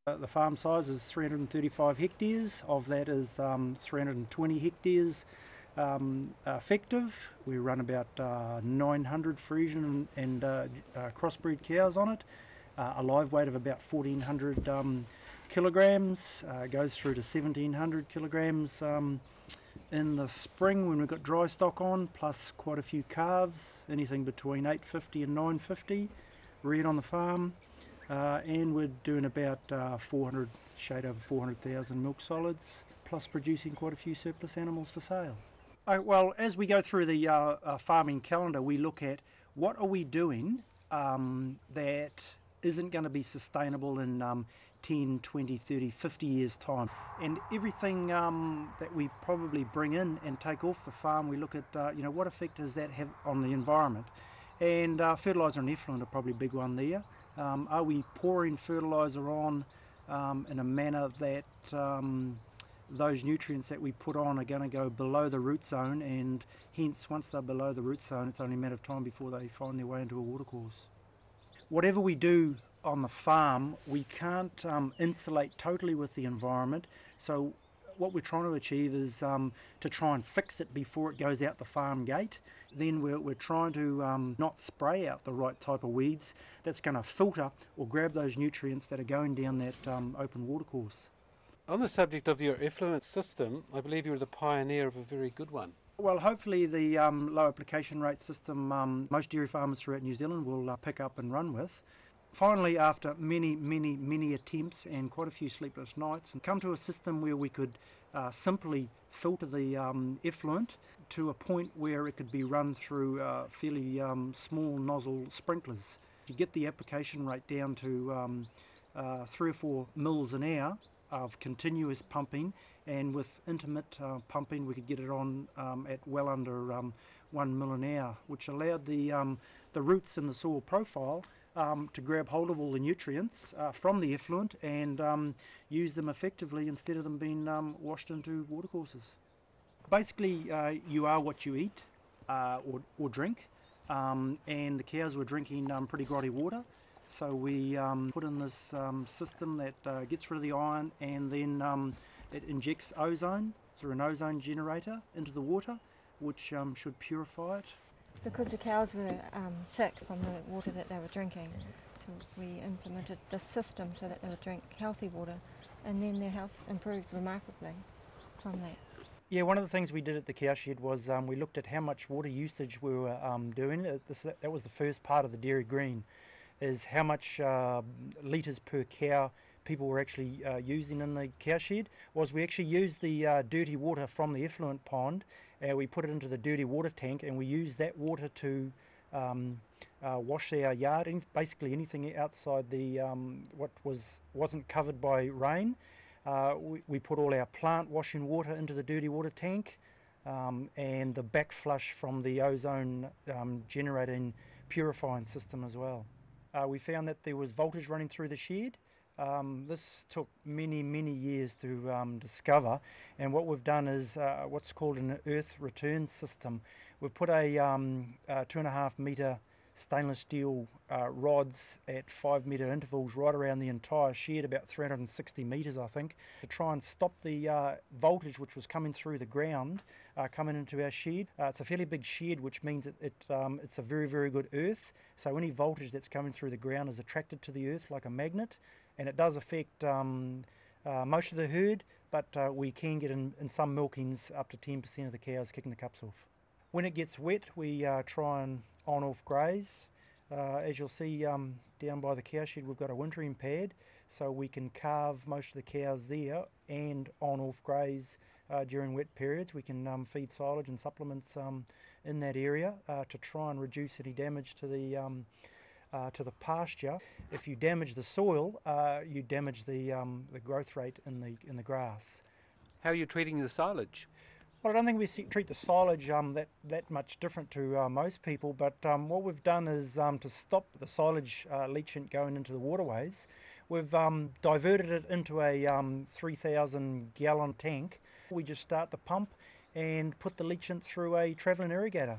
The farm size is 335 hectares. Of that is 320 hectares effective. We run about 900 Friesian and crossbreed cows on it. A live weight of about 1400 kilograms. Goes through to 1700 kilograms in the spring when we've got dry stock on, plus quite a few calves, anything between 850 and 950 reared on the farm. And we're doing about shade over 400,000 milk solids, plus producing quite a few surplus animals for sale. Well, as we go through the farming calendar, we look at what are we doing that isn't going to be sustainable in 10, 20, 30, 50 years time. And everything that we probably bring in and take off the farm, we look at what effect does that have on the environment. And fertiliser and effluent are probably a big one there. Are we pouring fertiliser on in a manner that those nutrients that we put on are going to go below the root zone, and hence once they're below the root zone it's only a matter of time before they find their way into a watercourse. Whatever we do on the farm, we can't insulate totally with the environment, so what we're trying to achieve is to try and fix it before it goes out the farm gate. Then we're trying to not spray out the right type of weeds that's going to filter or grab those nutrients that are going down that open watercourse. On the subject of your effluent system, I believe you were the pioneer of a very good one. Well, hopefully the low application rate system most dairy farmers throughout New Zealand will pick up and run with. Finally, after many attempts and quite a few sleepless nights, and come to a system where we could simply filter the effluent to a point where it could be run through fairly small nozzle sprinklers. To get the application rate down to 3 or 4 mils an hour of continuous pumping, and with intermittent pumping we could get it on at well under 1 mil an hour, which allowed the roots in the soil profile to grab hold of all the nutrients from the effluent and use them effectively instead of them being washed into watercourses. Basically, you are what you eat or drink, and the cows were drinking pretty grotty water. So we put in this system that gets rid of the iron, and then it injects ozone through an ozone generator into the water, which should purify it. Because the cows were sick from the water that they were drinking, so we implemented this system so that they would drink healthy water, and then their health improved remarkably from that. Yeah, one of the things we did at the cow shed was we looked at how much water usage we were doing. That was the first part of the dairy green, is how much litres per cow people were actually using in the cow shed. Was we actually used the dirty water from the effluent pond, we put it into the dirty water tank, and we used that water to wash our yard, and basically anything outside the what wasn't covered by rain. We put all our plant washing water into the dirty water tank, and the backflush from the ozone generating purifying system as well. We found that there was voltage running through the shed. This took many years to discover, and what we've done is what's called an earth return system. We've put a 2.5 metre stainless steel rods at 5 metre intervals right around the entire shed, about 360 metres I think, to try and stop the voltage which was coming through the ground coming into our shed. It's a fairly big shed, which means it's a very good earth, so any voltage that's coming through the ground is attracted to the earth like a magnet, and it does affect most of the herd, but we can get in some milkings up to 10% of the cows kicking the cups off. When it gets wet, we try and on-off graze. As you'll see down by the cow shed, we've got a wintering pad, so we can calve most of the cows there and on-off graze during wet periods. We can feed silage and supplements in that area to try and reduce any damage to the pasture. If you damage the soil, you damage the growth rate in the grass. How are you treating the silage? Well, I don't think we treat the silage that much different to most people, but what we've done is to stop the silage leachant going into the waterways, we've diverted it into a 3,000 gallon tank. We just start the pump and put the leachant through a travelling irrigator.